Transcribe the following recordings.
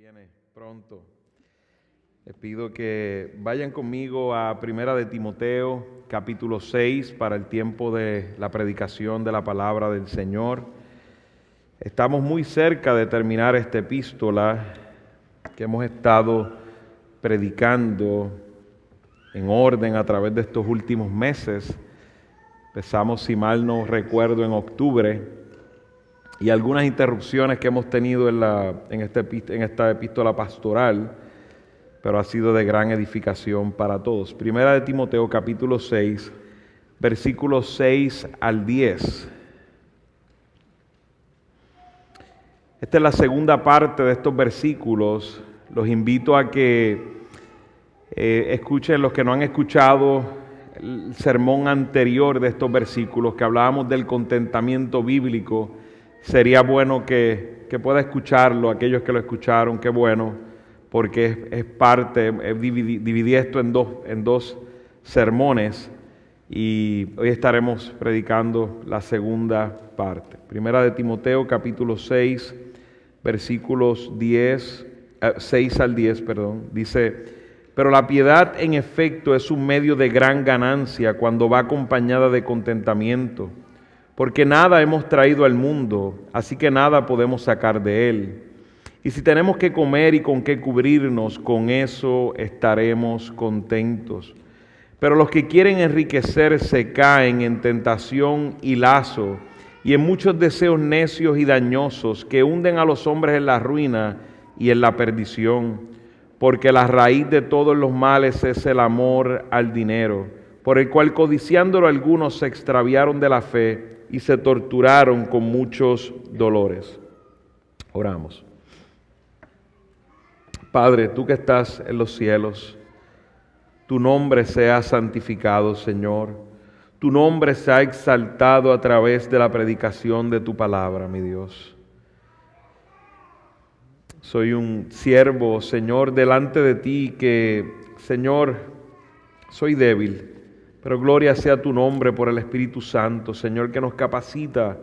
viene pronto. Les pido que vayan conmigo a Primera de Timoteo, capítulo 6, para el tiempo de la predicación de la palabra del Señor. Estamos muy cerca de terminar esta epístola que hemos estado predicando en orden a través de estos últimos meses. Empezamos, si mal no recuerdo, en octubre, y algunas interrupciones que hemos tenido en esta epístola pastoral, pero ha sido de gran edificación para todos. Primera de Timoteo, capítulo 6, versículos 6 al 10. Esta es la segunda parte de estos versículos. Los invito a que escuchen, los que no han escuchado el sermón anterior de estos versículos, que hablábamos del contentamiento bíblico. Sería bueno que pueda escucharlo, aquellos que lo escucharon, qué bueno, porque es parte, dividí esto en dos sermones, y hoy estaremos predicando la segunda parte. Primera de Timoteo, capítulo 6, versículos 6 al 10, dice: pero la piedad en efecto es un medio de gran ganancia cuando va acompañada de contentamiento, porque nada hemos traído al mundo, así que nada podemos sacar de él. Y si tenemos que comer y con qué cubrirnos, con eso estaremos contentos. Pero los que quieren enriquecerse caen en tentación y lazo, y en muchos deseos necios y dañosos que hunden a los hombres en la ruina y en la perdición. Porque la raíz de todos los males es el amor al dinero, por el cual codiciándolo algunos se extraviaron de la fe y se torturaron con muchos dolores. Oramos. Padre, tú que estás en los cielos, tu nombre sea santificado, Señor. Tu nombre sea exaltado a través de la predicación de tu palabra, mi Dios. Soy un siervo, Señor, delante de ti que, Señor, soy débil. Pero gloria sea tu nombre por el Espíritu Santo, Señor, que nos capacita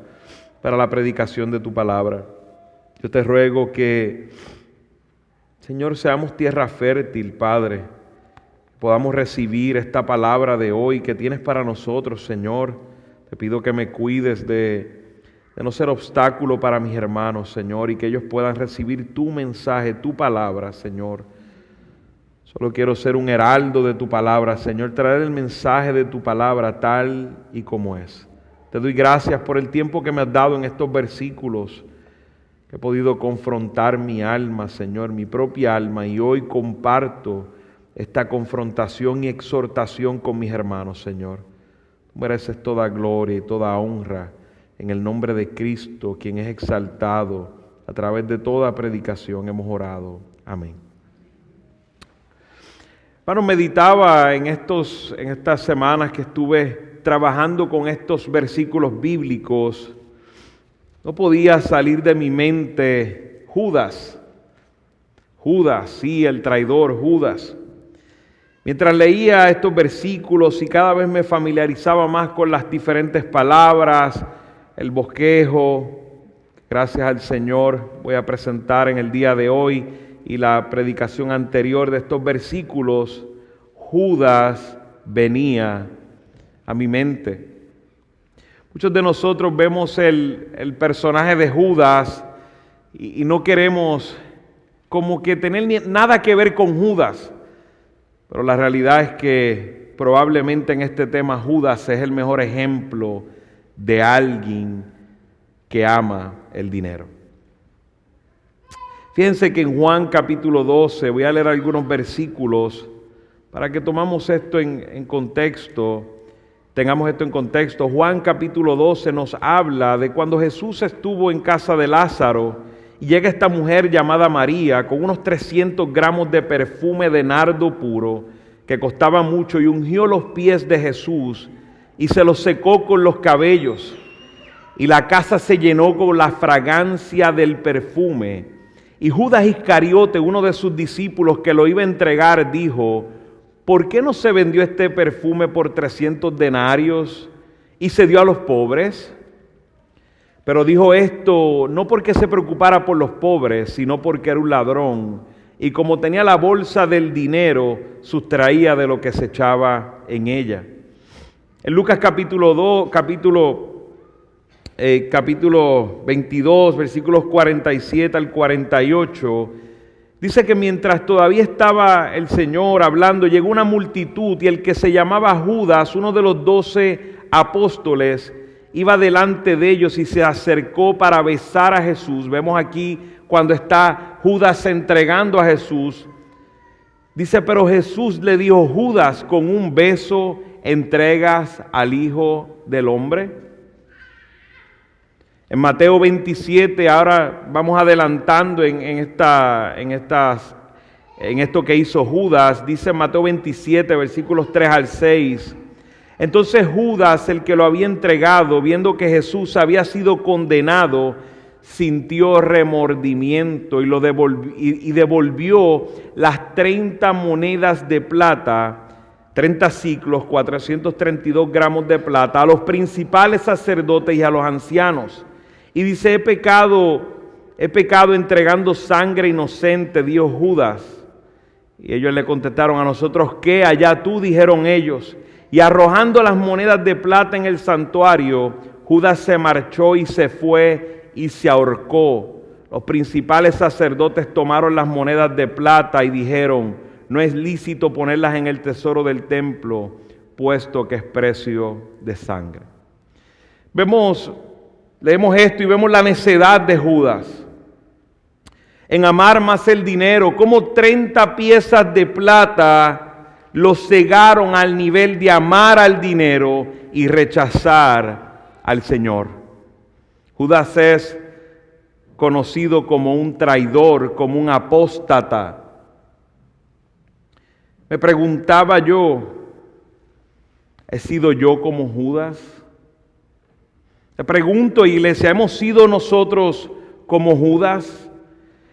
para la predicación de tu palabra. Yo te ruego que, Señor, seamos tierra fértil, Padre, podamos recibir esta palabra de hoy que tienes para nosotros, Señor. Te pido que me cuides de no ser obstáculo para mis hermanos, Señor, y que ellos puedan recibir tu mensaje, tu palabra, Señor. Solo quiero ser un heraldo de tu palabra, Señor, traer el mensaje de tu palabra tal y como es. Te doy gracias por el tiempo que me has dado en estos versículos, que he podido confrontar mi alma, Señor, mi propia alma, y hoy comparto esta confrontación y exhortación con mis hermanos, Señor. Tú mereces toda gloria y toda honra en el nombre de Cristo, quien es exaltado a través de toda predicación. Hemos orado. Amén. Bueno, meditaba en estas semanas que estuve trabajando con estos versículos bíblicos. No podía salir de mi mente Judas. Judas, sí, el traidor Judas. Mientras leía estos versículos y cada vez me familiarizaba más con las diferentes palabras, el bosquejo, gracias al Señor, voy a presentar en el día de hoy, y la predicación anterior de estos versículos, Judas venía a mi mente. Muchos de nosotros vemos el personaje de Judas y no queremos como que tener nada que ver con Judas, pero la realidad es que probablemente en este tema Judas es el mejor ejemplo de alguien que ama el dinero. Fíjense que en Juan capítulo 12, voy a leer algunos versículos para que tomamos esto en contexto, tengamos esto en contexto. Juan capítulo 12 nos habla de cuando Jesús estuvo en casa de Lázaro y llega esta mujer llamada María con unos 300 gramos de perfume de nardo puro que costaba mucho, y ungió los pies de Jesús y se los secó con los cabellos, y la casa se llenó con la fragancia del perfume. Y Judas Iscariote, uno de sus discípulos que lo iba a entregar, dijo: ¿por qué no se vendió este perfume por 300 denarios y se dio a los pobres? Pero dijo esto no porque se preocupara por los pobres, sino porque era un ladrón. Y como tenía la bolsa del dinero, sustraía de lo que se echaba en ella. En Lucas capítulo 22, versículos 47 al 48, dice que mientras todavía estaba el Señor hablando, llegó una multitud y el que se llamaba Judas, uno de los 12 apóstoles, iba delante de ellos y se acercó para besar a Jesús. Vemos aquí cuando está Judas entregando a Jesús. Dice, pero Jesús le dijo, Judas, ¿con un beso entregas al Hijo del Hombre? En Mateo 27, ahora vamos adelantando en esto que hizo Judas, dice Mateo 27, versículos 3 al 6. Entonces Judas, el que lo había entregado, viendo que Jesús había sido condenado, sintió remordimiento y devolvió las 30 monedas de plata, 30 siclos, 432 gramos de plata, a los principales sacerdotes y a los ancianos. Y dice, he pecado entregando sangre inocente, dijo Judas. Y ellos le contestaron, a nosotros qué, allá tú, dijeron ellos. Y arrojando las monedas de plata en el santuario, Judas se marchó y se fue y se ahorcó. Los principales sacerdotes tomaron las monedas de plata y dijeron, no es lícito ponerlas en el tesoro del templo, puesto que es precio de sangre. Leemos esto y vemos la necedad de Judas en amar más el dinero, como 30 piezas de plata lo cegaron al nivel de amar al dinero y rechazar al Señor. Judas es conocido como un traidor, como un apóstata. Me preguntaba yo, ¿he sido yo como Judas? Te pregunto, iglesia, ¿hemos sido nosotros como Judas?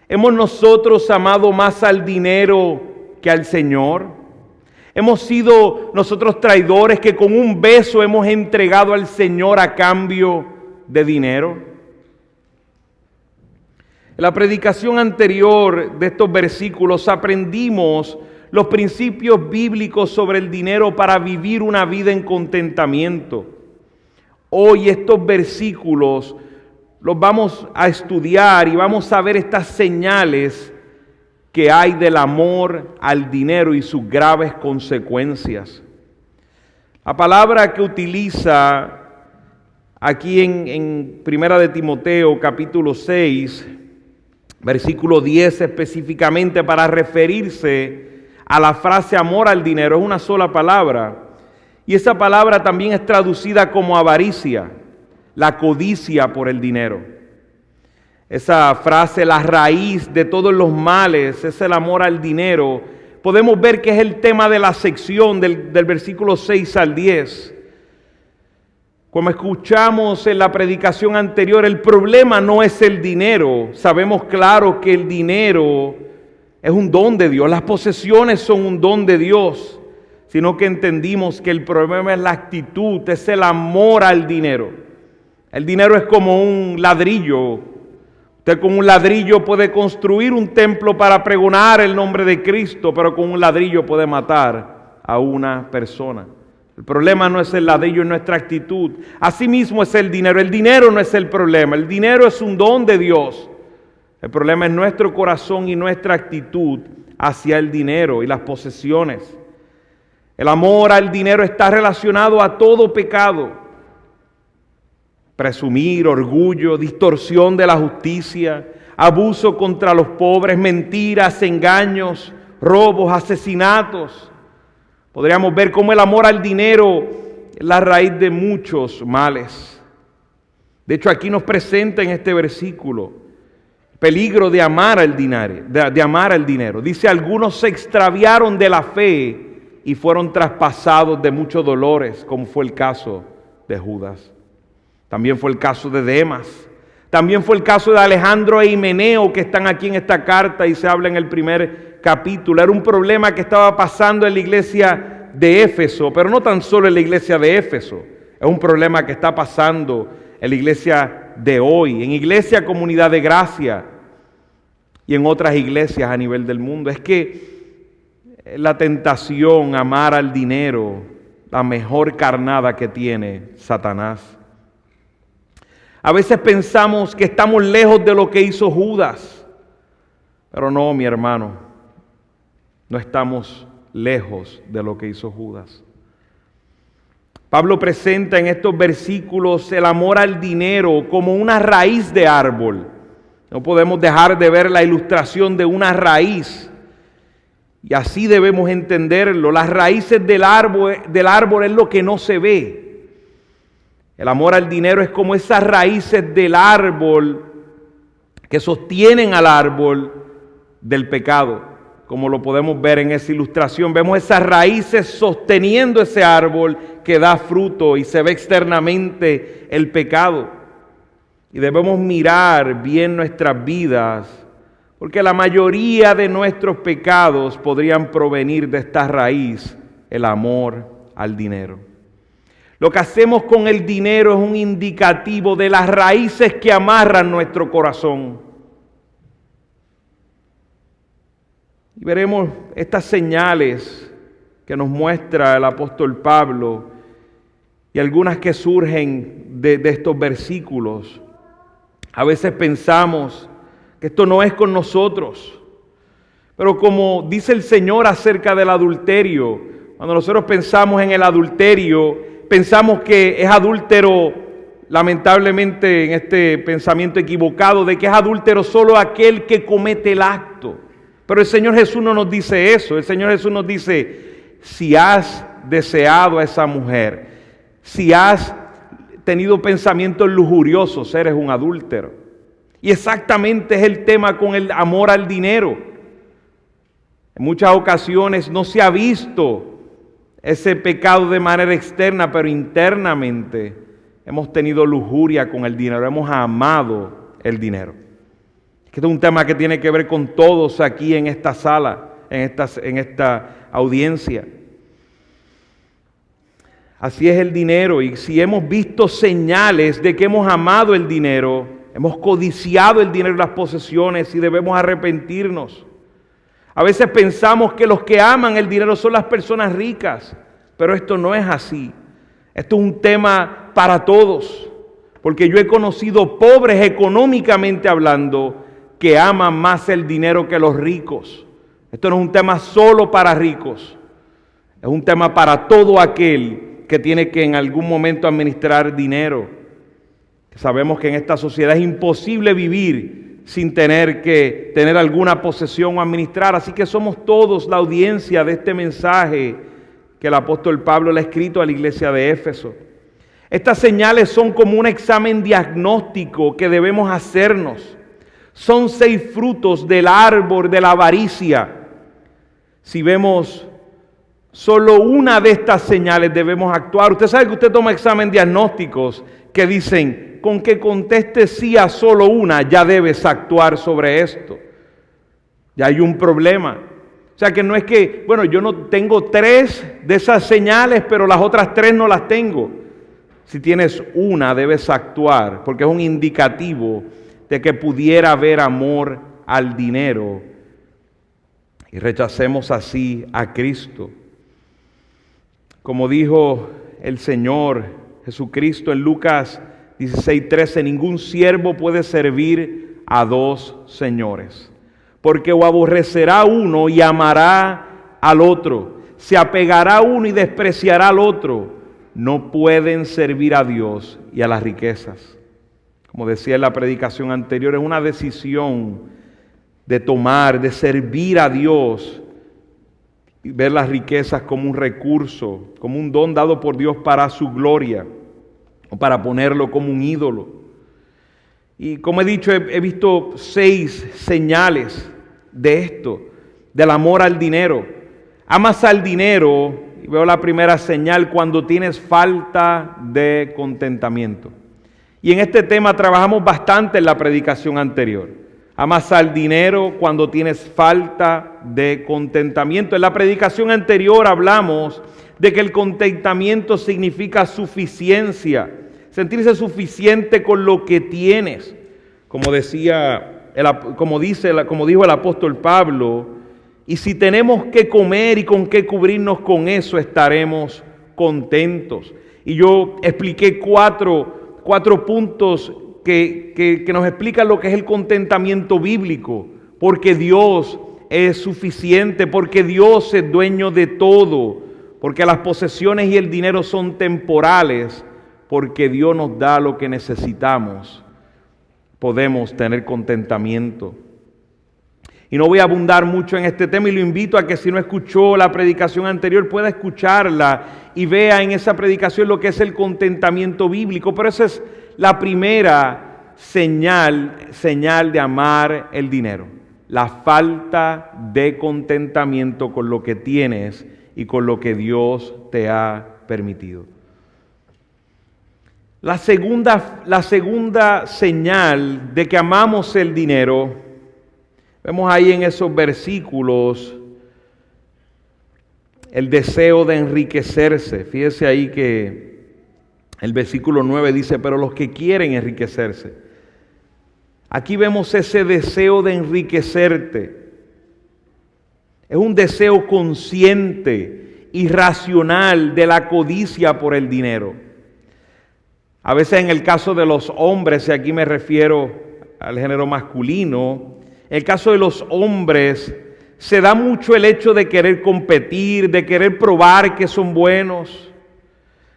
¿Hemos nosotros amado más al dinero que al Señor? ¿Hemos sido nosotros traidores que con un beso hemos entregado al Señor a cambio de dinero? En la predicación anterior de estos versículos aprendimos los principios bíblicos sobre el dinero para vivir una vida en contentamiento. Hoy estos versículos los vamos a estudiar y vamos a ver estas señales que hay del amor al dinero y sus graves consecuencias. La palabra que utiliza aquí en Primera de Timoteo capítulo 6, versículo 10 específicamente para referirse a la frase amor al dinero es una sola palabra. Y esa palabra también es traducida como avaricia, la codicia por el dinero. Esa frase, la raíz de todos los males, es el amor al dinero. Podemos ver que es el tema de la sección del versículo 6 al 10. Como escuchamos en la predicación anterior, el problema no es el dinero. Sabemos claro que el dinero es un don de Dios, las posesiones son un don de Dios, sino que entendimos que el problema es la actitud, es el amor al dinero. El dinero es como un ladrillo. Usted con un ladrillo puede construir un templo para pregonar el nombre de Cristo, pero con un ladrillo puede matar a una persona. El problema no es el ladrillo, es nuestra actitud. Asimismo es el dinero. El dinero no es el problema. El dinero es un don de Dios. El problema es nuestro corazón y nuestra actitud hacia el dinero y las posesiones. El amor al dinero está relacionado a todo pecado. Presumir, orgullo, distorsión de la justicia, abuso contra los pobres, mentiras, engaños, robos, asesinatos. Podríamos ver cómo el amor al dinero es la raíz de muchos males. De hecho, aquí nos presenta en este versículo el peligro de amar al dinero. Dice, algunos se extraviaron de la fe y fueron traspasados de muchos dolores, como fue el caso de Judas. También fue el caso de Demas. También fue el caso de Alejandro e Himeneo, que están aquí en esta carta y se habla en el primer capítulo. Era un problema que estaba pasando en la iglesia de Éfeso, pero no tan solo en la iglesia de Éfeso. Es un problema que está pasando en la iglesia de hoy, en Iglesia Comunidad de Gracia y en otras iglesias a nivel del mundo, es que la tentación, amar al dinero, la mejor carnada que tiene Satanás. A veces pensamos que estamos lejos de lo que hizo Judas, pero no, mi hermano, no estamos lejos de lo que hizo Judas. Pablo presenta en estos versículos el amor al dinero como una raíz de árbol. No podemos dejar de ver la ilustración de una raíz. Y así debemos entenderlo. Las raíces del árbol es lo que no se ve. El amor al dinero es como esas raíces del árbol que sostienen al árbol del pecado. Como lo podemos ver en esa ilustración, vemos esas raíces sosteniendo ese árbol que da fruto y se ve externamente el pecado. Y debemos mirar bien nuestras vidas, porque la mayoría de nuestros pecados podrían provenir de esta raíz, el amor al dinero. Lo que hacemos con el dinero es un indicativo de las raíces que amarran nuestro corazón. Y veremos estas señales que nos muestra el apóstol Pablo y algunas que surgen de estos versículos. A veces pensamos que esto no es con nosotros, pero como dice el Señor acerca del adulterio, cuando nosotros pensamos en el adulterio, pensamos que es adúltero, lamentablemente en este pensamiento equivocado, de que es adúltero solo aquel que comete el acto. Pero el Señor Jesús no nos dice eso. El Señor Jesús nos dice, si has deseado a esa mujer, si has tenido pensamientos lujuriosos, eres un adúltero. Y exactamente es el tema con el amor al dinero. En muchas ocasiones no se ha visto ese pecado de manera externa, pero internamente hemos tenido lujuria con el dinero, hemos amado el dinero. Este es un tema que tiene que ver con todos aquí en esta sala, en esta audiencia. Así es el dinero, y si hemos visto señales de que hemos amado el dinero, hemos codiciado el dinero y las posesiones y debemos arrepentirnos. A veces pensamos que los que aman el dinero son las personas ricas, pero esto no es así. Esto es un tema para todos, porque yo he conocido pobres económicamente hablando que aman más el dinero que los ricos. Esto no es un tema solo para ricos, es un tema para todo aquel que tiene que en algún momento administrar dinero. Sabemos que en esta sociedad es imposible vivir sin tener que tener alguna posesión o administrar, así que somos todos la audiencia de este mensaje que el apóstol Pablo le ha escrito a la iglesia de Éfeso. Estas señales son como un examen diagnóstico que debemos hacernos. Son 6 frutos del árbol de la avaricia. Si vemos solo una de estas señales, debemos actuar. Usted sabe que usted toma examen diagnósticos que dicen, con que conteste sí a solo una, ya debes actuar sobre esto. Ya hay un problema. O sea que no es que, bueno, yo no tengo 3 de esas señales, pero las otras 3 no las tengo. Si tienes una, debes actuar, porque es un indicativo de que pudiera haber amor al dinero y rechacemos así a Cristo. Como dijo el Señor Jesucristo en Lucas 16:13, ningún siervo puede servir a 2 señores, porque o aborrecerá a uno y amará al otro, se apegará a uno y despreciará al otro. No pueden servir a Dios y a las riquezas. Como decía en la predicación anterior, es una decisión de tomar, de servir a Dios y ver las riquezas como un recurso, como un don dado por Dios para su gloria o para ponerlo como un ídolo. Y como he dicho, he visto 6 señales de esto, del amor al dinero. Amas al dinero, y veo la primera señal, cuando tienes falta de contentamiento. Y en este tema trabajamos bastante en la predicación anterior. Amas al dinero cuando tienes falta de contentamiento. En la predicación anterior hablamos de que el contentamiento significa suficiencia, sentirse suficiente con lo que tienes. Como dijo el apóstol Pablo, y si tenemos que comer y con qué cubrirnos, con eso estaremos contentos. Y yo expliqué cuatro puntos que nos explican lo que es el contentamiento bíblico, porque Dios es suficiente, porque Dios es dueño de todo, porque las posesiones y el dinero son temporales, porque Dios nos da lo que necesitamos. Podemos tener contentamiento. Y no voy a abundar mucho en este tema y lo invito a que si no escuchó la predicación anterior pueda escucharla y vea en esa predicación lo que es el contentamiento bíblico. Pero esa es la primera señal de amar el dinero. La falta de contentamiento con lo que tienes y con lo que Dios te ha permitido. La segunda señal de que amamos el dinero, vemos ahí en esos versículos el deseo de enriquecerse. Fíjese ahí que el versículo 9 dice, pero los que quieren enriquecerse. Aquí vemos ese deseo de enriquecerte. Es un deseo consciente, irracional de la codicia por el dinero. A veces en el caso de los hombres, y aquí me refiero al género masculino, en el caso de los hombres se da mucho el hecho de querer competir, de querer probar que son buenos,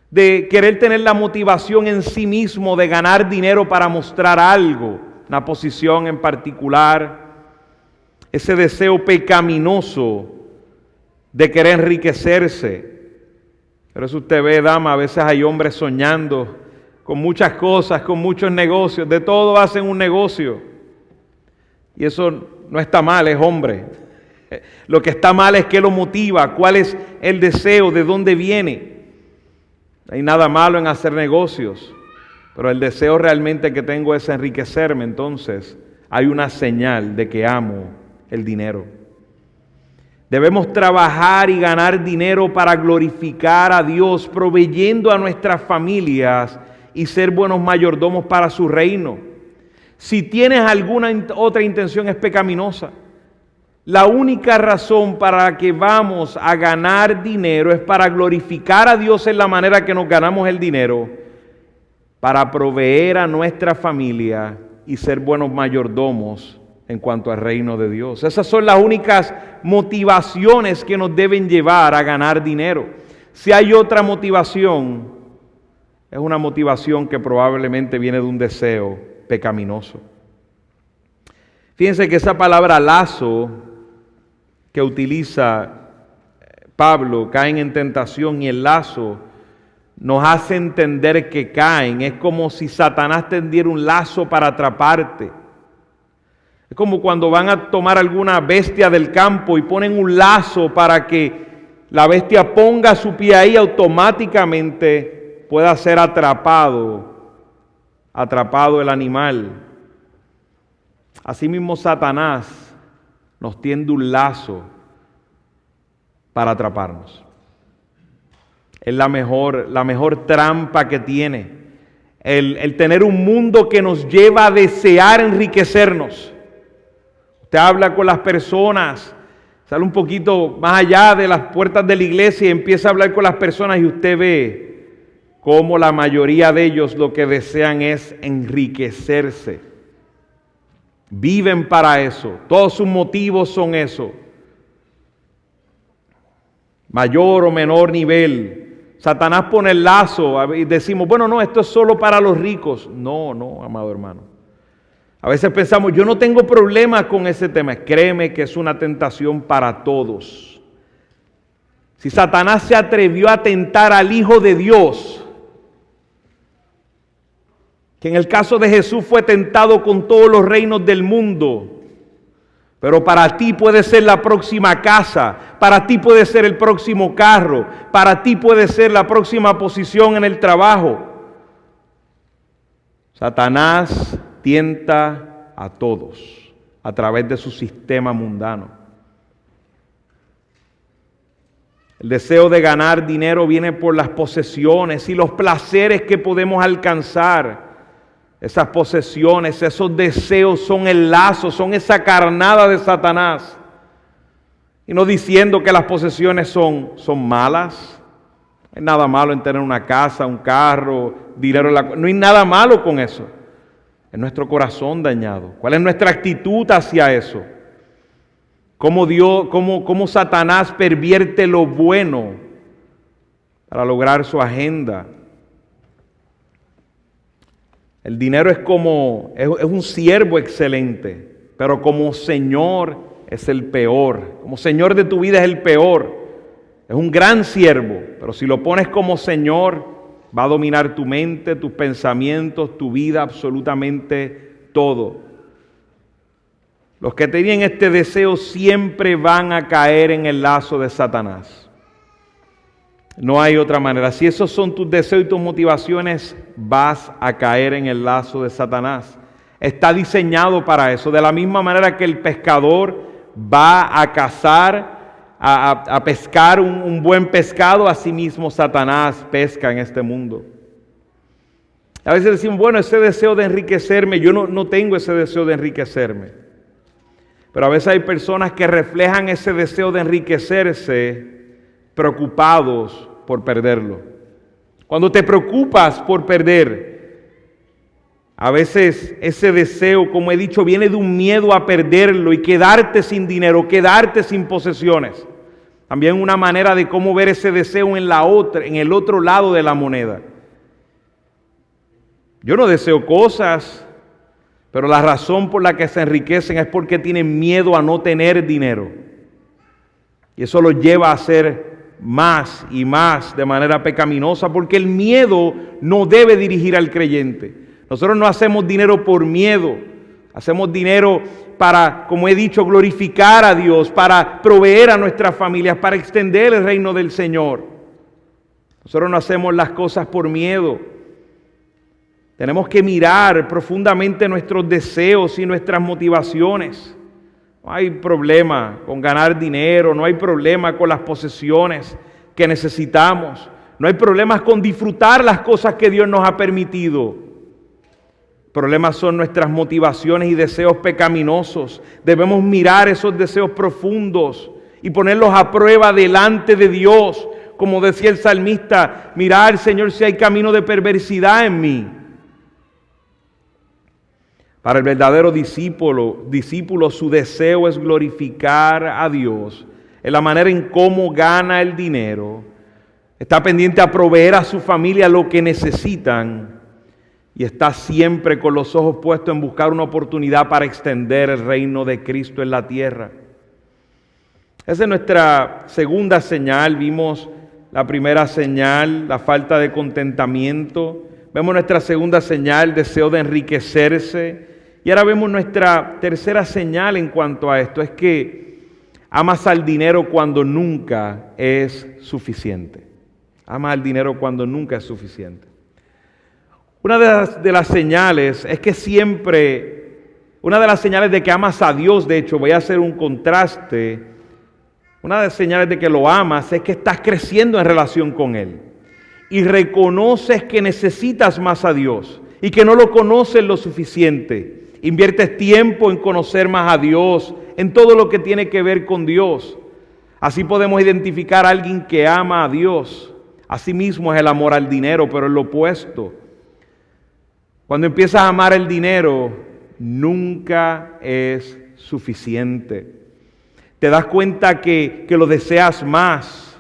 de querer tener la motivación en sí mismo de ganar dinero para mostrar algo, una posición en particular, ese deseo pecaminoso de querer enriquecerse. Pero eso usted ve, dama, a veces hay hombres soñando con muchas cosas, con muchos negocios, de todo hacen un negocio. Y eso no está mal, es hombre. Lo que está mal es qué lo motiva, cuál es el deseo, de dónde viene. No hay nada malo en hacer negocios, pero el deseo realmente que tengo es enriquecerme. Entonces hay una señal de que amo el dinero. Debemos trabajar y ganar dinero para glorificar a Dios, proveyendo a nuestras familias y ser buenos mayordomos para su reino. Si tienes alguna otra intención es pecaminosa. La única razón para que vamos a ganar dinero es para glorificar a Dios en la manera que nos ganamos el dinero, para proveer a nuestra familia y ser buenos mayordomos en cuanto al reino de Dios. Esas son las únicas motivaciones que nos deben llevar a ganar dinero. Si hay otra motivación, es una motivación que probablemente viene de un deseo pecaminoso. Fíjense que esa palabra lazo que utiliza Pablo, caen en tentación, y el lazo nos hace entender que caen. Es como si Satanás tendiera un lazo para atraparte. Es como cuando van a tomar alguna bestia del campo y ponen un lazo para que la bestia ponga su pie ahí, automáticamente pueda ser atrapado el animal. Asimismo, Satanás nos tiende un lazo para atraparnos. Es la mejor trampa que tiene. El tener un mundo que nos lleva a desear enriquecernos. Usted habla con las personas, sale un poquito más allá de las puertas de la iglesia y empieza a hablar con las personas y usted ve cómo la mayoría de ellos lo que desean es enriquecerse. Viven para eso. Todos sus motivos son eso. Mayor o menor nivel. Satanás pone el lazo y decimos, bueno, no, esto es solo para los ricos. No, amado hermano. A veces pensamos, yo no tengo problema con ese tema. Créeme que es una tentación para todos. Si Satanás se atrevió a tentar al Hijo de Dios, que en el caso de Jesús fue tentado con todos los reinos del mundo, pero para ti puede ser la próxima casa, para ti puede ser el próximo carro, para ti puede ser la próxima posición en el trabajo. Satanás tienta a todos a través de su sistema mundano. El deseo de ganar dinero viene por las posesiones y los placeres que podemos alcanzar. Esas posesiones, esos deseos son el lazo, son esa carnada de Satanás. Y no diciendo que las posesiones son malas. No hay nada malo en tener una casa, un carro, dinero. No hay nada malo con eso. Es nuestro corazón dañado. ¿Cuál es nuestra actitud hacia eso? Cómo Satanás pervierte lo bueno para lograr su agenda. El dinero es un siervo excelente, pero como Señor es el peor. Como Señor de tu vida es el peor. Es un gran siervo, pero si lo pones como Señor, va a dominar tu mente, tus pensamientos, tu vida, absolutamente todo. Los que tienen este deseo siempre van a caer en el lazo de Satanás. No hay otra manera. Si esos son tus deseos y tus motivaciones, vas a caer en el lazo de Satanás. Está diseñado para eso. De la misma manera que el pescador va a cazar, a pescar un buen pescado, asimismo Satanás pesca en este mundo. A veces decimos, bueno, ese deseo de enriquecerme, yo no tengo ese deseo de enriquecerme. Pero a veces hay personas que reflejan ese deseo de enriquecerse preocupados por perderlo. Cuando te preocupas por perder, a veces ese deseo, como he dicho, viene de un miedo a perderlo y quedarte sin dinero, quedarte sin posesiones. También una manera de cómo ver ese deseo en el otro lado de la moneda. Yo no deseo cosas, pero la razón por la que se enriquecen es porque tienen miedo a no tener dinero. Y eso los lleva a hacer más y más de manera pecaminosa, porque el miedo no debe dirigir al creyente. Nosotros no hacemos dinero por miedo, hacemos dinero para, como he dicho, glorificar a Dios, para proveer a nuestras familias, para extender el reino del Señor. Nosotros no hacemos las cosas por miedo. Tenemos que mirar profundamente nuestros deseos y nuestras motivaciones. No hay problema con ganar dinero, no hay problema con las posesiones que necesitamos, no hay problemas con disfrutar las cosas que Dios nos ha permitido. Problemas son nuestras motivaciones y deseos pecaminosos. Debemos mirar esos deseos profundos y ponerlos a prueba delante de Dios. Como decía el salmista, mirar, Señor, si hay camino de perversidad en mí. Para el verdadero discípulo, su deseo es glorificar a Dios en la manera en cómo gana el dinero. Está pendiente a proveer a su familia lo que necesitan y está siempre con los ojos puestos en buscar una oportunidad para extender el reino de Cristo en la tierra. Esa es nuestra segunda señal. Vimos la primera señal, la falta de contentamiento. Vemos nuestra segunda señal, deseo de enriquecerse. Y ahora vemos nuestra tercera señal en cuanto a esto, es que amas al dinero cuando nunca es suficiente. Amas al dinero cuando nunca es suficiente. Una de las señales es que siempre, una de las señales de que amas a Dios, de hecho, voy a hacer un contraste. Una de las señales de que lo amas es que estás creciendo en relación con Él. Y reconoces que necesitas más a Dios y que no lo conoces lo suficiente. Inviertes tiempo en conocer más a Dios, en todo lo que tiene que ver con Dios. Así podemos identificar a alguien que ama a Dios. Asimismo es el amor al dinero, pero es lo opuesto. Cuando empiezas a amar el dinero, nunca es suficiente. Te das cuenta que lo deseas más.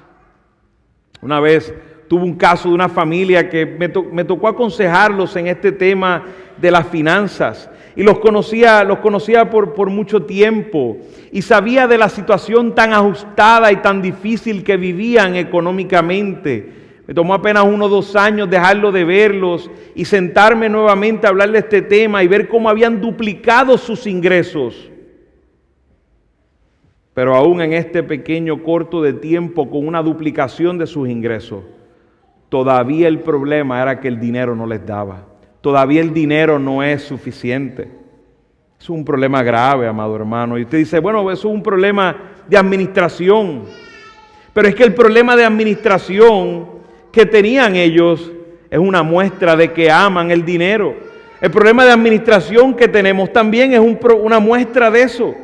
Una vez tuve un caso de una familia que me tocó aconsejarlos en este tema de las finanzas. Y los conocía por mucho tiempo. Y sabía de la situación tan ajustada y tan difícil que vivían económicamente. Me tomó apenas 1 o 2 años dejarlo de verlos y sentarme nuevamente a hablar de este tema y ver cómo habían duplicado sus ingresos. Pero aún en este pequeño corto de tiempo, con una duplicación de sus ingresos, todavía el problema era que el dinero no les daba. Todavía el dinero no es suficiente. Es un problema grave, amado hermano. Y usted dice, bueno, eso es un problema de administración. Pero es que el problema de administración que tenían ellos es una muestra de que aman el dinero. El problema de administración que tenemos también es una muestra de eso.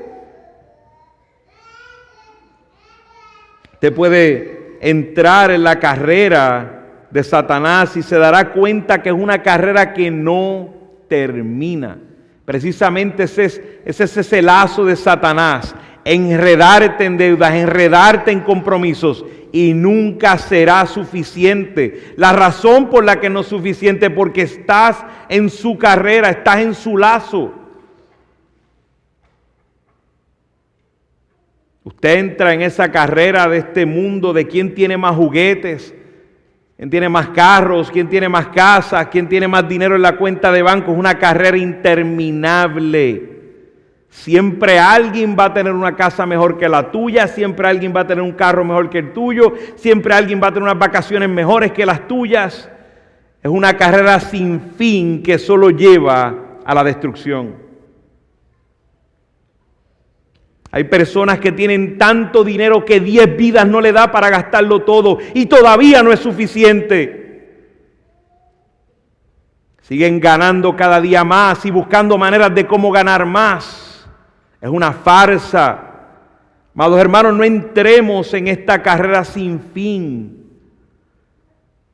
Usted puede entrar en la carrera de Satanás y se dará cuenta que es una carrera que no termina. Precisamente ese es ese lazo de Satanás, enredarte en deudas, enredarte en compromisos, y nunca será suficiente. La razón por la que no es suficiente, porque estás en su carrera, estás en su lazo. Usted entra en esa carrera de este mundo de quién tiene más juguetes, quién tiene más carros, quién tiene más casas, quién tiene más dinero en la cuenta de banco. Es una carrera interminable. Siempre alguien va a tener una casa mejor que la tuya, siempre alguien va a tener un carro mejor que el tuyo, siempre alguien va a tener unas vacaciones mejores que las tuyas. Es una carrera sin fin que solo lleva a la destrucción. Hay personas que tienen tanto dinero que 10 vidas no le da para gastarlo todo y todavía no es suficiente. Siguen ganando cada día más y buscando maneras de cómo ganar más. Es una farsa. Amados hermanos, no entremos en esta carrera sin fin.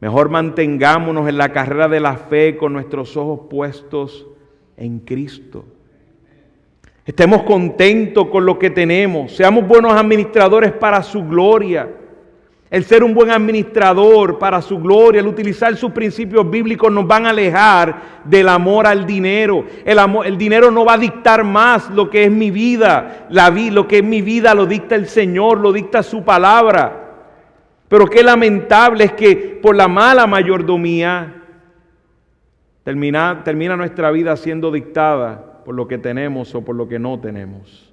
Mejor mantengámonos en la carrera de la fe con nuestros ojos puestos en Cristo. Estemos contentos con lo que tenemos. Seamos buenos administradores para su gloria. El ser un buen administrador para su gloria, el utilizar sus principios bíblicos nos van a alejar del amor al dinero. El dinero no va a dictar más lo que es mi vida. Lo que es mi vida lo dicta el Señor, lo dicta su palabra. Pero qué lamentable es que por la mala mayordomía termina nuestra vida siendo dictada por lo que tenemos o por lo que no tenemos.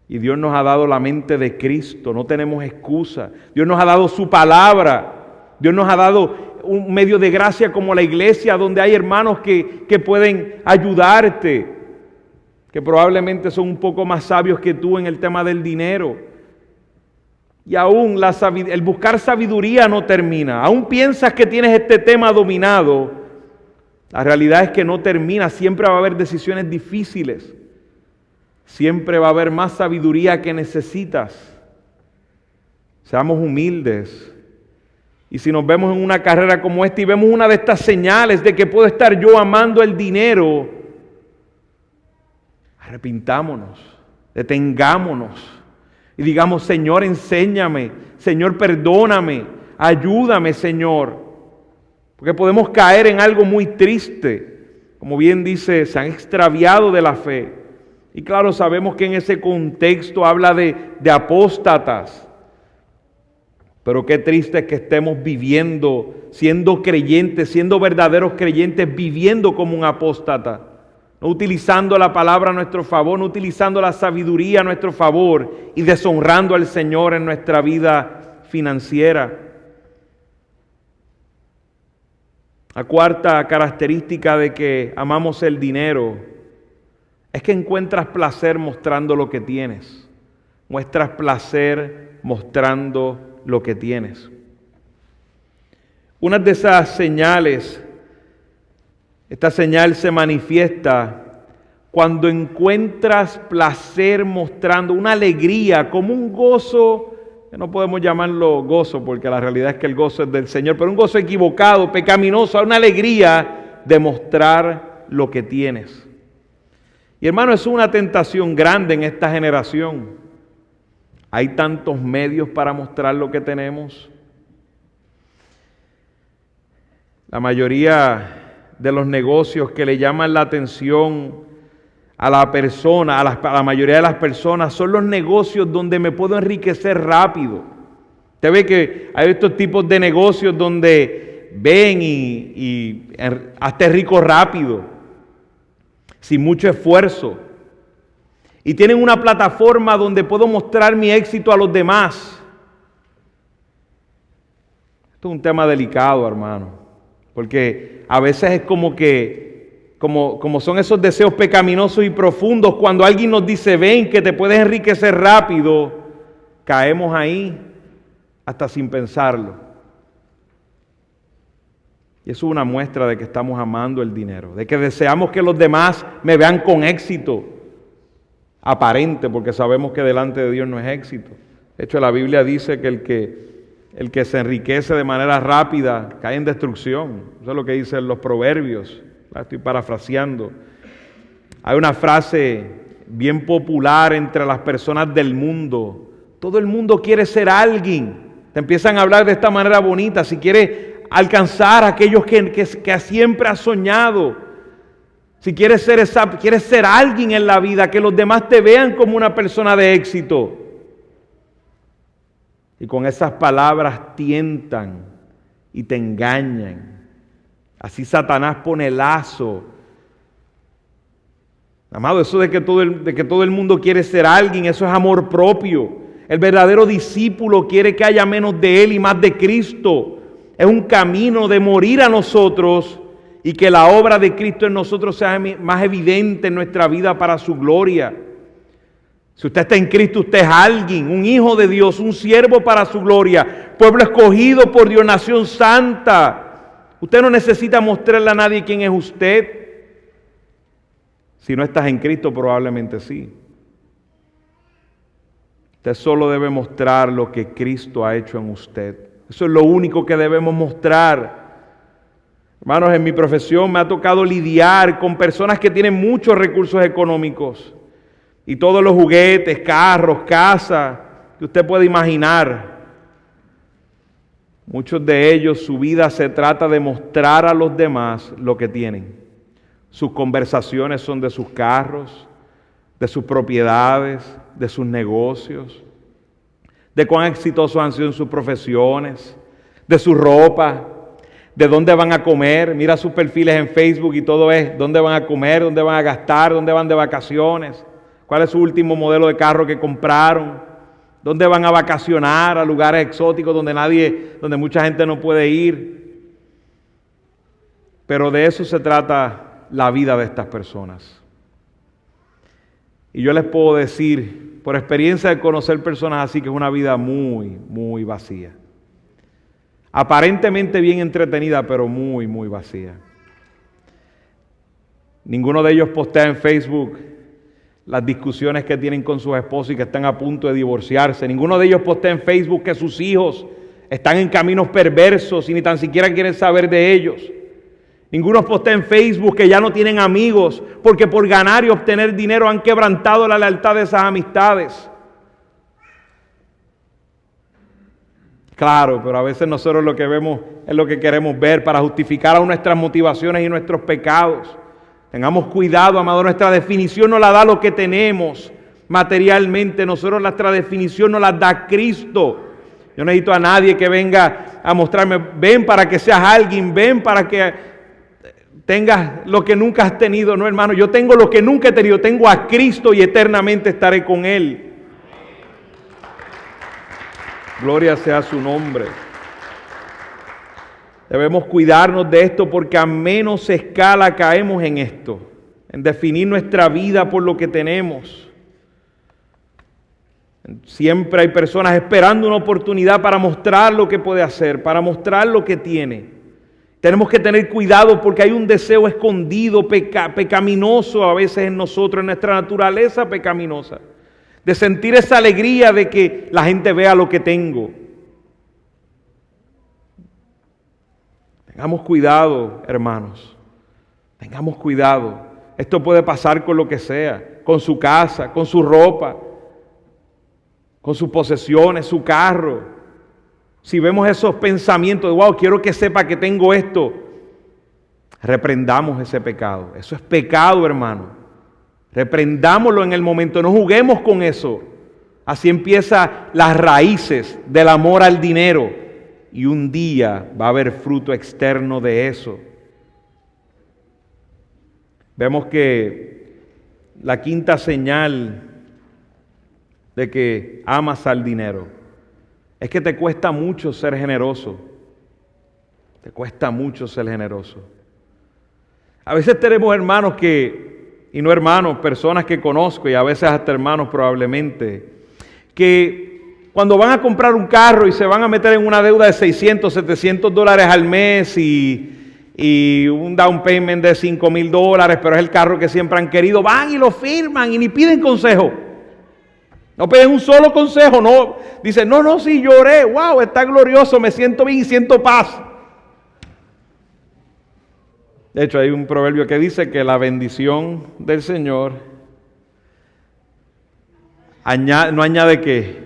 Y Dios nos ha dado la mente de Cristo, no tenemos excusa. Dios nos ha dado su palabra. Dios nos ha dado un medio de gracia como la iglesia, donde hay hermanos que pueden ayudarte, que probablemente son un poco más sabios que tú en el tema del dinero. Y aún el buscar sabiduría no termina. Aún piensas que tienes este tema dominado. La realidad es que no termina, siempre va a haber decisiones difíciles, siempre va a haber más sabiduría que necesitas. Seamos humildes. Y si nos vemos en una carrera como esta y vemos una de estas señales de que puedo estar yo amando el dinero, arrepintámonos, detengámonos y digamos: Señor, enséñame, Señor, perdóname, ayúdame, Señor. Porque podemos caer en algo muy triste. Como bien dice, se han extraviado de la fe. Y claro, sabemos que en ese contexto habla de apóstatas. Pero qué triste es que estemos viviendo, siendo creyentes, siendo verdaderos creyentes, viviendo como un apóstata. No utilizando la palabra a nuestro favor, no utilizando la sabiduría a nuestro favor y deshonrando al Señor en nuestra vida financiera. La cuarta característica de que amamos el dinero es que encuentras placer mostrando lo que tienes. Muestras placer mostrando lo que tienes. Una de esas señales, esta señal se manifiesta cuando encuentras placer mostrando una alegría, como un gozo. No podemos llamarlo gozo porque la realidad es que el gozo es del Señor, pero un gozo equivocado, pecaminoso, una alegría de mostrar lo que tienes. Y hermano, es una tentación grande en esta generación. Hay tantos medios para mostrar lo que tenemos. La mayoría de los negocios que le llaman la atención a la persona, a la mayoría de las personas, son los negocios donde me puedo enriquecer rápido. Usted ve que hay estos tipos de negocios donde ven y hazte rico rápido, sin mucho esfuerzo. Y tienen una plataforma donde puedo mostrar mi éxito a los demás. Esto es un tema delicado, hermano, porque a veces es como son esos deseos pecaminosos y profundos. Cuando alguien nos dice: ven que te puedes enriquecer rápido, caemos ahí. hasta sin pensarlo. Y eso es una muestra de que estamos amando el dinero, de que deseamos que los demás me vean con éxito aparente, porque sabemos que delante de Dios no es éxito. De hecho, la Biblia dice que el que se enriquece de manera rápida cae en destrucción. Eso es lo que dicen los proverbios. La estoy parafraseando. Hay una frase bien popular entre las personas del mundo. Todo el mundo quiere ser alguien. Te empiezan a hablar de esta manera bonita. Si quieres alcanzar a aquellos que siempre has soñado. Si quieres ser alguien en la vida, que los demás te vean como una persona de éxito. Y con esas palabras tientan y te engañan. Así Satanás pone lazo. Amado, eso de que todo el mundo quiere ser alguien, eso es amor propio. El verdadero discípulo quiere que haya menos de él y más de Cristo. Es un camino de morir a nosotros y que la obra de Cristo en nosotros sea más evidente en nuestra vida para su gloria. Si usted está en Cristo, usted es alguien, un hijo de Dios, un siervo para su gloria, pueblo escogido por Dios, nación santa. Usted no necesita mostrarle a nadie quién es usted. Si no estás en Cristo, probablemente sí. Usted solo debe mostrar lo que Cristo ha hecho en usted. Eso es lo único que debemos mostrar. Hermanos, en mi profesión me ha tocado lidiar con personas que tienen muchos recursos económicos y todos los juguetes, carros, casas que usted puede imaginar. Muchos de ellos, su vida se trata de mostrar a los demás lo que tienen. Sus conversaciones son de sus carros, de sus propiedades, de sus negocios, de cuán exitosos han sido en sus profesiones, de su ropa, de dónde van a comer. Mira sus perfiles en Facebook y todo es dónde van a comer, dónde van a gastar, dónde van de vacaciones, cuál es su último modelo de carro que compraron, dónde van a vacacionar, a lugares exóticos donde mucha gente no puede ir. Pero de eso se trata la vida de estas personas. Y yo les puedo decir, por experiencia de conocer personas así, que es una vida muy, muy vacía. Aparentemente bien entretenida, pero muy, muy vacía. Ninguno de ellos postea en Facebook las discusiones que tienen con sus esposos y que están a punto de divorciarse. Ninguno de ellos postea en Facebook que sus hijos están en caminos perversos y ni tan siquiera quieren saber de ellos. Ninguno postea en Facebook que ya no tienen amigos porque por ganar y obtener dinero han quebrantado la lealtad de esas amistades. Claro, pero a veces nosotros lo que vemos es lo que queremos ver para justificar aún nuestras motivaciones y nuestros pecados. Tengamos cuidado, amado, nuestra definición no la da lo que tenemos materialmente, nuestra definición nos la da Cristo. Yo no necesito a nadie que venga a mostrarme, ven para que seas alguien, ven para que tengas lo que nunca has tenido. No, hermano, yo tengo lo que nunca he tenido, tengo a Cristo y eternamente estaré con Él. Gloria sea su nombre. Debemos cuidarnos de esto porque a menos escala caemos en esto, en definir nuestra vida por lo que tenemos. Siempre hay personas esperando una oportunidad para mostrar lo que puede hacer, para mostrar lo que tiene. Tenemos que tener cuidado porque hay un deseo escondido, pecaminoso a veces en nosotros, en nuestra naturaleza pecaminosa, de sentir esa alegría de que la gente vea lo que tengo. Tengamos cuidado, hermanos. Tengamos cuidado. Esto puede pasar con lo que sea, con su casa, con su ropa, con sus posesiones, su carro. Si vemos esos pensamientos de, wow, quiero que sepa que tengo esto, reprendamos ese pecado. Eso es pecado, hermano. Reprendámoslo en el momento, no juguemos con eso. Así empiezan las raíces del amor al dinero. Y un día va a haber fruto externo de eso. Vemos que la quinta señal de que amas al dinero es que te cuesta mucho ser generoso. Te cuesta mucho ser generoso. A veces tenemos hermanos y no hermanos, personas que conozco y a veces hasta hermanos probablemente, que Cuando van a comprar un carro y se van a meter en una deuda de $600, $700 al mes y un down payment de $5,000, pero es el carro que siempre han querido, van y lo firman y ni piden consejo. No piden un solo consejo, no. Dicen, no, sí, lloré, wow, está glorioso, me siento bien y siento paz. De hecho, hay un proverbio que dice que la bendición del Señor no añade ¿qué?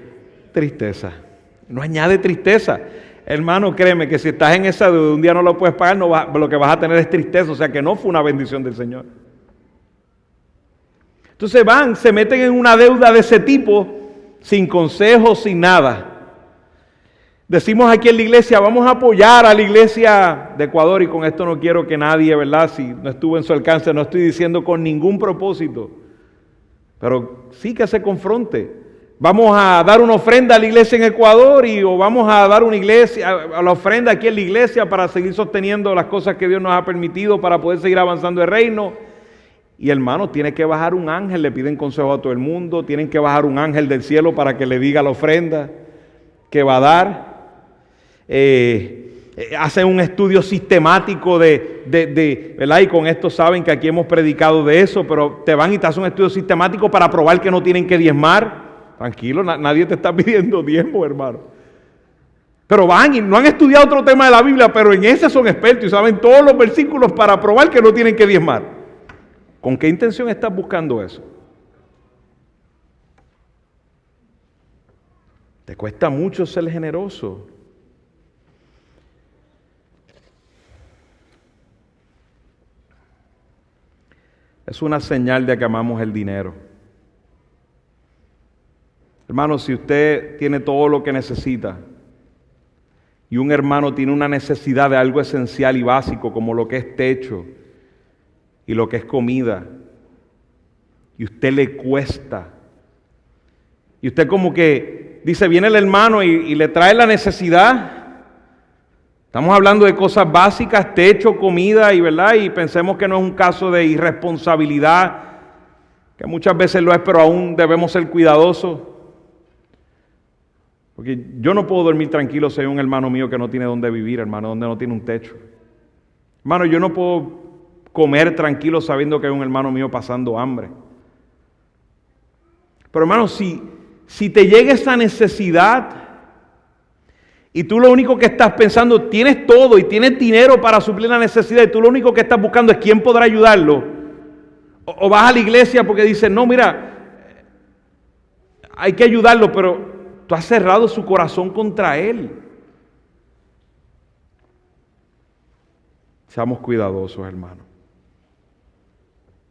Tristeza. No añade tristeza. Hermano, créeme que si estás en esa deuda, un día no lo puedes pagar, lo que vas a tener es tristeza. O sea que no fue una bendición del Señor. Entonces se meten en una deuda de ese tipo, sin consejos, sin nada. Decimos aquí en la iglesia, vamos a apoyar a la iglesia de Ecuador, y con esto no quiero que nadie, ¿verdad? Si no estuvo en su alcance, no estoy diciendo con ningún propósito, pero sí que se confronte. Vamos a dar una ofrenda a la iglesia en Ecuador o vamos a dar a la ofrenda aquí en la iglesia para seguir sosteniendo las cosas que Dios nos ha permitido para poder seguir avanzando el reino. Y hermano, tiene que bajar un ángel, le piden consejo a todo el mundo, tienen que bajar un ángel del cielo para que le diga la ofrenda que va a dar. Hacen un estudio sistemático ¿verdad? Y con esto saben que aquí hemos predicado de eso, pero te van y te hacen un estudio sistemático para probar que no tienen que diezmar. Tranquilo, nadie te está pidiendo diezmo, hermano. Pero van y no han estudiado otro tema de la Biblia, pero en ese son expertos y saben todos los versículos para probar que no tienen que diezmar. ¿Con qué intención estás buscando eso? Te cuesta mucho ser generoso. Es una señal de que amamos el dinero. Hermano, si usted tiene todo lo que necesita y un hermano tiene una necesidad de algo esencial y básico como lo que es techo y lo que es comida, y usted le cuesta, y usted como que dice, viene el hermano y le trae la necesidad. Estamos hablando de cosas básicas, techo, comida, ¿verdad? Y pensemos que no es un caso de irresponsabilidad, que muchas veces lo es, pero aún debemos ser cuidadosos. Porque yo no puedo dormir tranquilo si hay un hermano mío que no tiene dónde vivir, hermano, donde no tiene un techo. Hermano, yo no puedo comer tranquilo sabiendo que hay un hermano mío pasando hambre. Pero hermano, si te llega esa necesidad y tú lo único que estás pensando, tienes todo y tienes dinero para suplir la necesidad, y tú lo único que estás buscando es quién podrá ayudarlo, o vas a la iglesia porque dices, no, mira, hay que ayudarlo, pero tú has cerrado su corazón contra él. Seamos cuidadosos, hermano.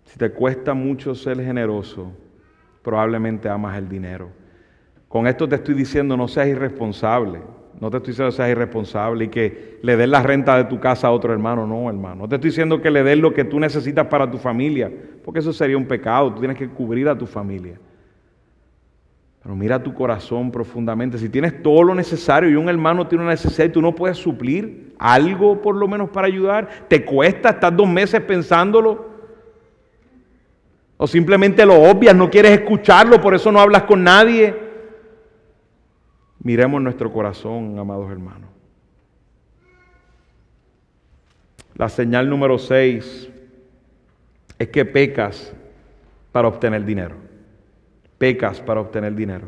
Si te cuesta mucho ser generoso, probablemente amas el dinero. Con esto te estoy diciendo, no seas irresponsable. No te estoy diciendo que seas irresponsable y que le des la renta de tu casa a otro hermano. No, hermano. No te estoy diciendo que le des lo que tú necesitas para tu familia, porque eso sería un pecado. Tú tienes que cubrir a tu familia. Pero mira tu corazón profundamente. Si tienes todo lo necesario y un hermano tiene una necesidad y tú no puedes suplir algo por lo menos para ayudar, te cuesta, estás 2 meses pensándolo, o simplemente lo obvias, no quieres escucharlo, por eso no hablas con nadie. Miremos nuestro corazón, amados hermanos. La señal número 6 es que pecas para obtener dinero. Pecas para obtener dinero.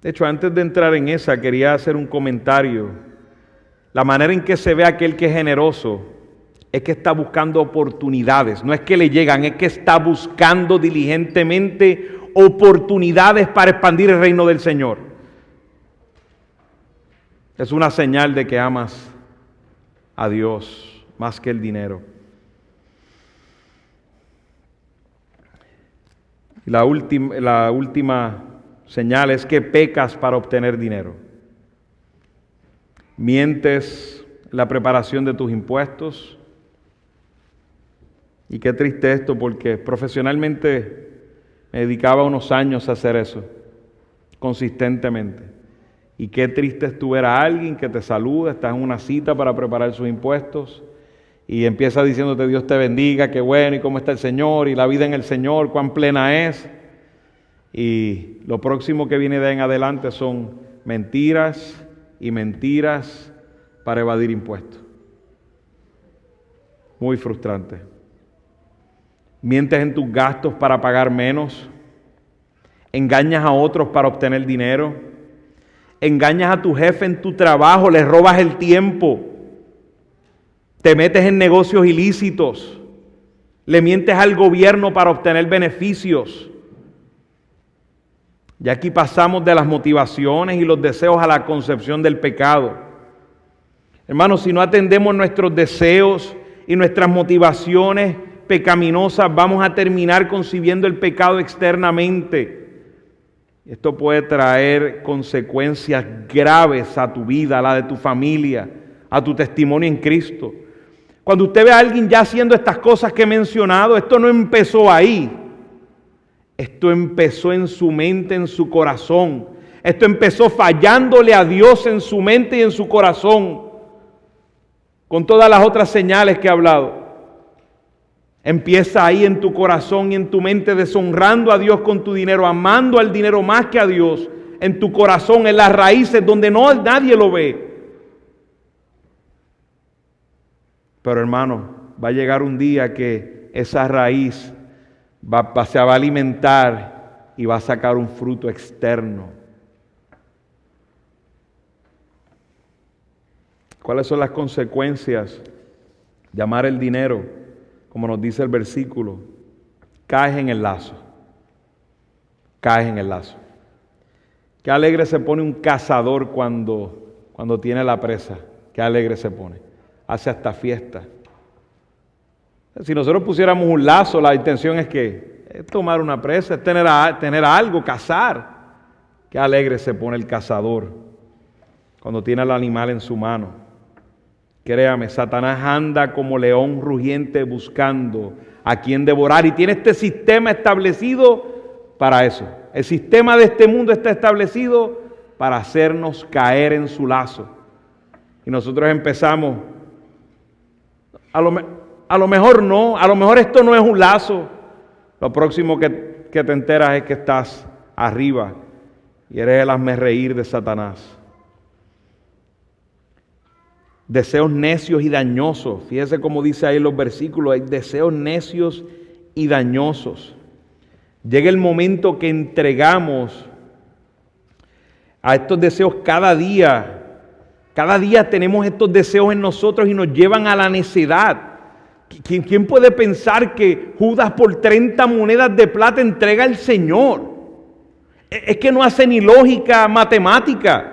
De hecho, antes de entrar en esa, quería hacer un comentario. La manera en que se ve aquel que es generoso es que está buscando oportunidades. No es que le llegan, es que está buscando diligentemente oportunidades para expandir el reino del Señor. Es una señal de que amas a Dios más que el dinero. La última señal es que pecas para obtener dinero. Mientes en la preparación de tus impuestos. Y qué triste esto, porque profesionalmente me dedicaba unos años a hacer eso, consistentemente. Y qué triste es tú ver a alguien que te saluda, estás en una cita para preparar sus impuestos, y empieza diciéndote Dios te bendiga, qué bueno y cómo está el Señor y la vida en el Señor, cuán plena es. Y lo próximo que viene de ahí en adelante son mentiras y mentiras para evadir impuestos. Muy frustrante. Mientes en tus gastos para pagar menos. Engañas a otros para obtener dinero. Engañas a tu jefe en tu trabajo, le robas el tiempo. Te metes en negocios ilícitos. Le mientes al gobierno para obtener beneficios. Y aquí pasamos de las motivaciones y los deseos a la concepción del pecado. Hermanos, si no atendemos nuestros deseos y nuestras motivaciones pecaminosas, vamos a terminar concibiendo el pecado externamente. Esto puede traer consecuencias graves a tu vida, a la de tu familia, a tu testimonio en Cristo. Cuando usted ve a alguien ya haciendo estas cosas que he mencionado, esto no empezó ahí. Esto empezó en su mente, en su corazón. Esto empezó fallándole a Dios en su mente y en su corazón, con todas las otras señales que he hablado. Empieza ahí en tu corazón y en tu mente, deshonrando a Dios con tu dinero, amando al dinero más que a Dios, en tu corazón, en las raíces donde nadie lo ve. Pero hermano, va a llegar un día que esa raíz se va a alimentar y va a sacar un fruto externo. ¿Cuáles son las consecuencias de amar el dinero? Como nos dice el versículo, caes en el lazo. Caes en el lazo. Qué alegre se pone un cazador cuando tiene la presa. Qué alegre se pone. Hace hasta fiesta. Si nosotros pusiéramos un lazo, la intención es que es tomar una presa, es tener algo, cazar. Qué alegre se pone el cazador cuando tiene al animal en su mano. Créame, Satanás anda como león rugiente buscando a quien devorar y tiene este sistema establecido para eso. El sistema de este mundo está establecido para hacernos caer en su lazo. Y nosotros empezamos, a lo mejor no, a lo mejor esto no es un lazo. Lo próximo que te enteras es que estás arriba y eres el hazmerreír de Satanás. Deseos necios y dañosos. Fíjese cómo dice ahí en los versículos, hay deseos necios y dañosos. Llega el momento que entregamos a estos deseos cada día. Cada día tenemos estos deseos en nosotros y nos llevan a la necedad. ¿Quién puede pensar que Judas por 30 monedas de plata entrega al Señor? Es que no hace ni lógica matemática.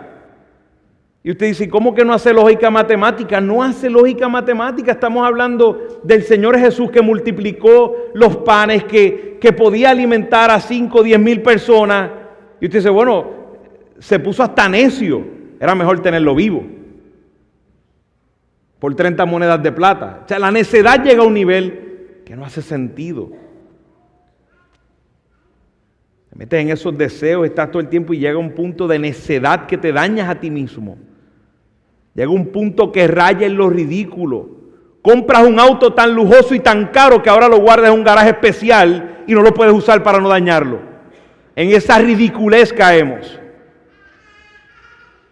Y usted dice, ¿cómo que no hace lógica matemática? No hace lógica matemática. Estamos hablando del Señor Jesús que multiplicó los panes, que podía alimentar a 5 o 10 mil personas. Y usted dice, bueno, se puso hasta necio. Era mejor tenerlo vivo. Por 30 monedas de plata. O sea, la necedad llega a un nivel que no hace sentido. Te metes en esos deseos, estás todo el tiempo y llega un punto de necedad que te dañas a ti mismo. Llega un punto que raya en lo ridículo. Compras un auto tan lujoso y tan caro que ahora lo guardas en un garaje especial y no lo puedes usar para no dañarlo. En esa ridiculez caemos.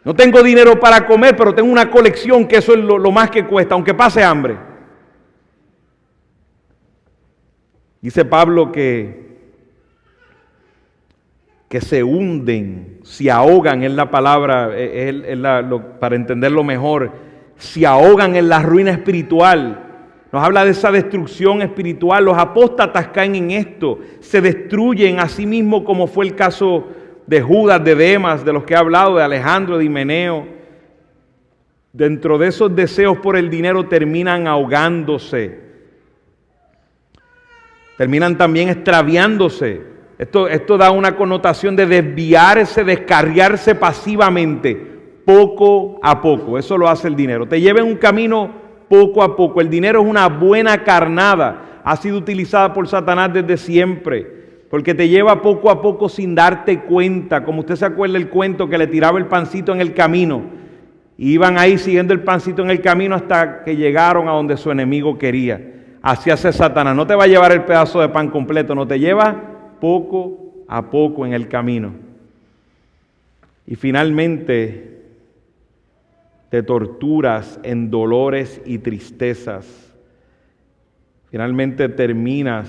No tengo dinero para comer, pero tengo una colección que eso es lo más que cuesta, aunque pase hambre. Dice Pablo que se hunden, se ahogan, es la palabra, para entenderlo mejor, se ahogan en la ruina espiritual. Nos habla de esa destrucción espiritual. Los apóstatas caen en esto, se destruyen a sí mismos, como fue el caso de Judas, de Demas, de los que he hablado, de Alejandro, de Himeneo. Dentro de esos deseos por el dinero terminan ahogándose, terminan también extraviándose. Esto da una connotación de desviarse, descarriarse pasivamente, poco a poco. Eso lo hace el dinero. Te lleva en un camino poco a poco. El dinero es una buena carnada. Ha sido utilizada por Satanás desde siempre, porque te lleva poco a poco sin darte cuenta. Como usted se acuerda el cuento que le tiraba el pancito en el camino Y iban ahí siguiendo el pancito en el camino hasta que llegaron a donde su enemigo quería. Así hace Satanás. No te va a llevar el pedazo de pan completo, no te lleva poco a poco en el camino. Y finalmente te torturas en dolores y tristezas. Finalmente terminas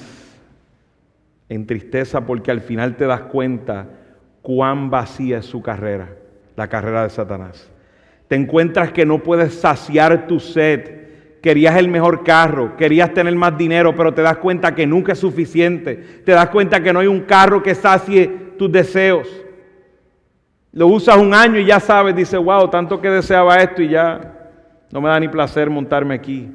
en tristeza porque al final te das cuenta cuán vacía es su carrera, la carrera de Satanás. Te encuentras que no puedes saciar tu sed. Querías el mejor carro, querías tener más dinero, pero te das cuenta que nunca es suficiente. Te das cuenta que no hay un carro que sacie tus deseos. Lo usas un año y ya sabes, dices, wow, tanto que deseaba esto y ya no me da ni placer montarme aquí.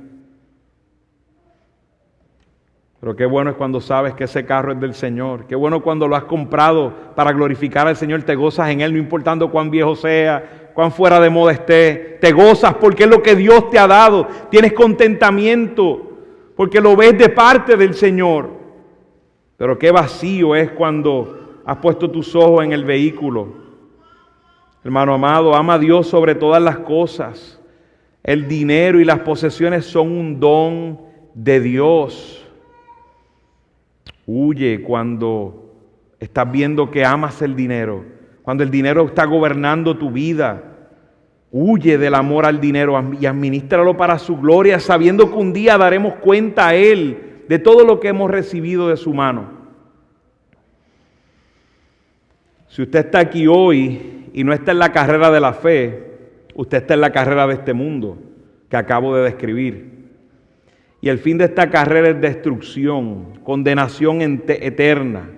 Pero qué bueno es cuando sabes que ese carro es del Señor. Qué bueno cuando lo has comprado para glorificar al Señor. Te gozas en Él, no importando cuán viejo sea, cuán fuera de moda esté. Te gozas porque es lo que Dios te ha dado. Tienes contentamiento porque lo ves de parte del Señor. Pero qué vacío es cuando has puesto tus ojos en el vehículo. Hermano amado, ama a Dios sobre todas las cosas. El dinero y las posesiones son un don de Dios. Huye cuando estás viendo que amas el dinero, cuando el dinero está gobernando tu vida. Huye del amor al dinero y administralo para su gloria, sabiendo que un día daremos cuenta a Él de todo lo que hemos recibido de su mano. Si usted está aquí hoy y no está en la carrera de la fe, usted está en la carrera de este mundo que acabo de describir. Y el fin de esta carrera es destrucción, condenación eterna.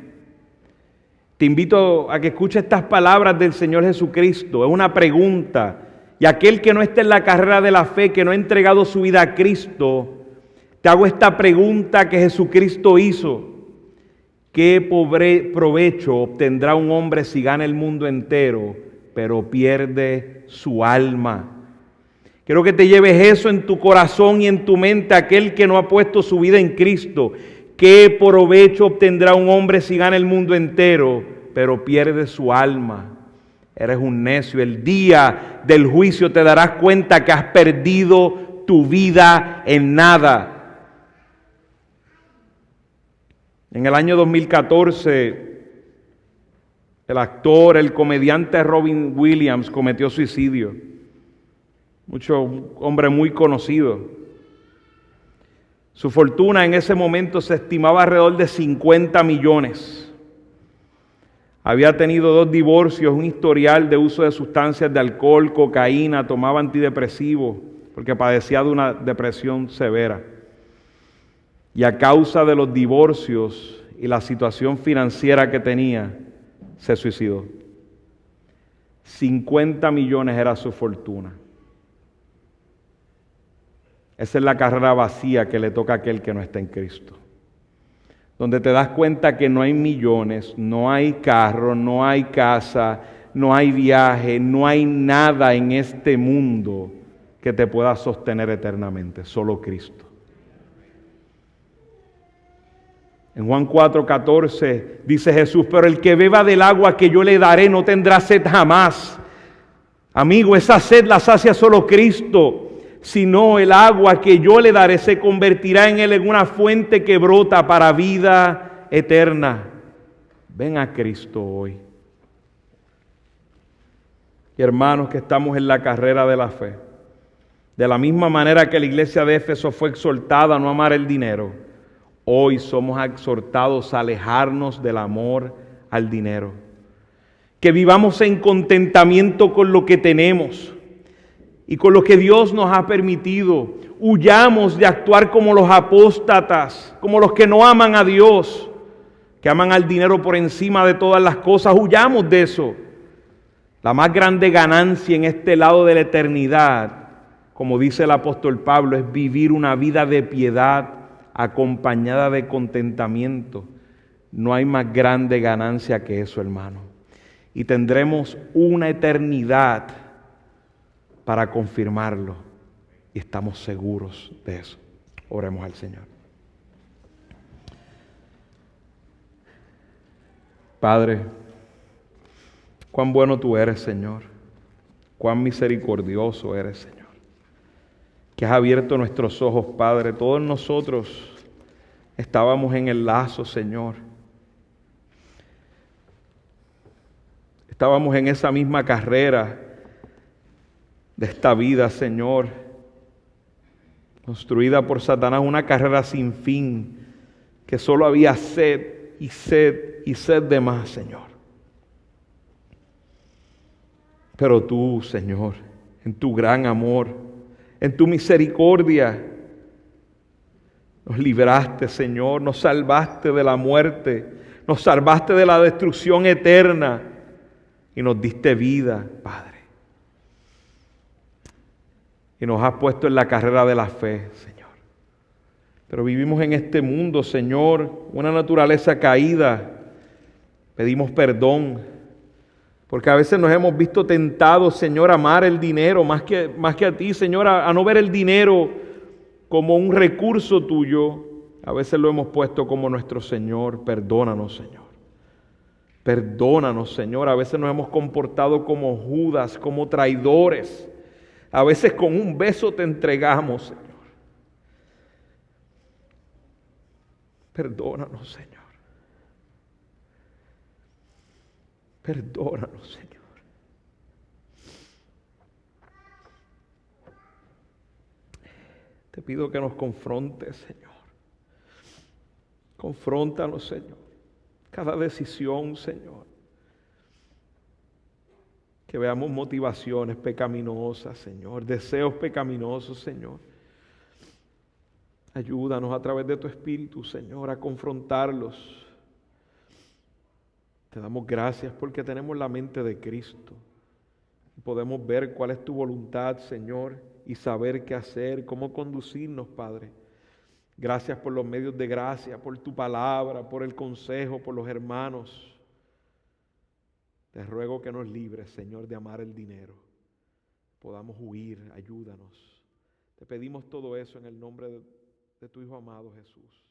Te invito a que escuches estas palabras del Señor Jesucristo. Es una pregunta. Y aquel que no esté en la carrera de la fe, que no ha entregado su vida a Cristo, te hago esta pregunta que Jesucristo hizo. ¿Qué provecho obtendrá un hombre si gana el mundo entero, pero pierde su alma? Quiero que te lleves eso en tu corazón y en tu mente, aquel que no ha puesto su vida en Cristo. ¿Qué provecho obtendrá un hombre si gana el mundo entero, pero pierde su alma? Eres un necio. El día del juicio te darás cuenta que has perdido tu vida en nada. En el año 2014, el actor, el comediante Robin Williams cometió suicidio. Un hombre muy conocido. Su fortuna en ese momento se estimaba alrededor de 50 millones. Había tenido 2 divorcios, un historial de uso de sustancias de alcohol, cocaína, tomaba antidepresivos, porque padecía de una depresión severa. Y a causa de los divorcios y la situación financiera que tenía, se suicidó. 50 millones era su fortuna. Esa es la carrera vacía que le toca a aquel que no está en Cristo. Donde te das cuenta que no hay millones, no hay carro, no hay casa, no hay viaje, no hay nada en este mundo que te pueda sostener eternamente, solo Cristo. En Juan 4:14 dice Jesús, pero el que beba del agua que yo le daré no tendrá sed jamás. Amigo, esa sed la sacia solo Cristo. Sino el agua que yo le daré se convertirá en él en una fuente que brota para vida eterna. Ven a Cristo hoy. Y hermanos que estamos en la carrera de la fe, de la misma manera que la iglesia de Éfeso fue exhortada a no amar el dinero, hoy somos exhortados a alejarnos del amor al dinero. Que vivamos en contentamiento con lo que tenemos y con lo que Dios nos ha permitido. Huyamos de actuar como los apóstatas, como los que no aman a Dios, que aman al dinero por encima de todas las cosas. Huyamos de eso. La más grande ganancia en este lado de la eternidad, como dice el apóstol Pablo, es vivir una vida de piedad acompañada de contentamiento. No hay más grande ganancia que eso, hermano. Y tendremos una eternidad para confirmarlo. Y estamos seguros de eso. Oremos al Señor. Padre, cuán bueno tú eres, Señor. Cuán misericordioso eres, Señor. Que has abierto nuestros ojos, Padre. Todos nosotros estábamos en el lazo, Señor. Estábamos en esa misma carrera de esta vida, Señor, construida por Satanás, una carrera sin fin, que solo había sed y sed y sed de más, Señor. Pero tú, Señor, en tu gran amor, en tu misericordia, nos libraste, Señor, nos salvaste de la muerte, nos salvaste de la destrucción eterna y nos diste vida, Padre. Y nos has puesto en la carrera de la fe, Señor. Pero vivimos en este mundo, Señor, una naturaleza caída. Pedimos perdón, porque a veces nos hemos visto tentados, Señor, a amar el dinero más que a ti, Señor, a no ver el dinero como un recurso tuyo. A veces lo hemos puesto como nuestro Señor. Perdónanos, Señor. Perdónanos, Señor. A veces nos hemos comportado como Judas, como traidores. A veces con un beso te entregamos, Señor. Perdónanos, Señor. Perdónanos, Señor. Te pido que nos confrontes, Señor. Confróntanos, Señor. Cada decisión, Señor. Que veamos motivaciones pecaminosas, Señor. Deseos pecaminosos, Señor. Ayúdanos a través de tu Espíritu, Señor, a confrontarlos. Te damos gracias porque tenemos la mente de Cristo. Podemos ver cuál es tu voluntad, Señor, y saber qué hacer, cómo conducirnos, Padre. Gracias por los medios de gracia, por tu palabra, por el consejo, por los hermanos. Te ruego que nos libres, Señor, de amar el dinero. Podamos huir, ayúdanos. Te pedimos todo eso en el nombre de tu Hijo amado Jesús.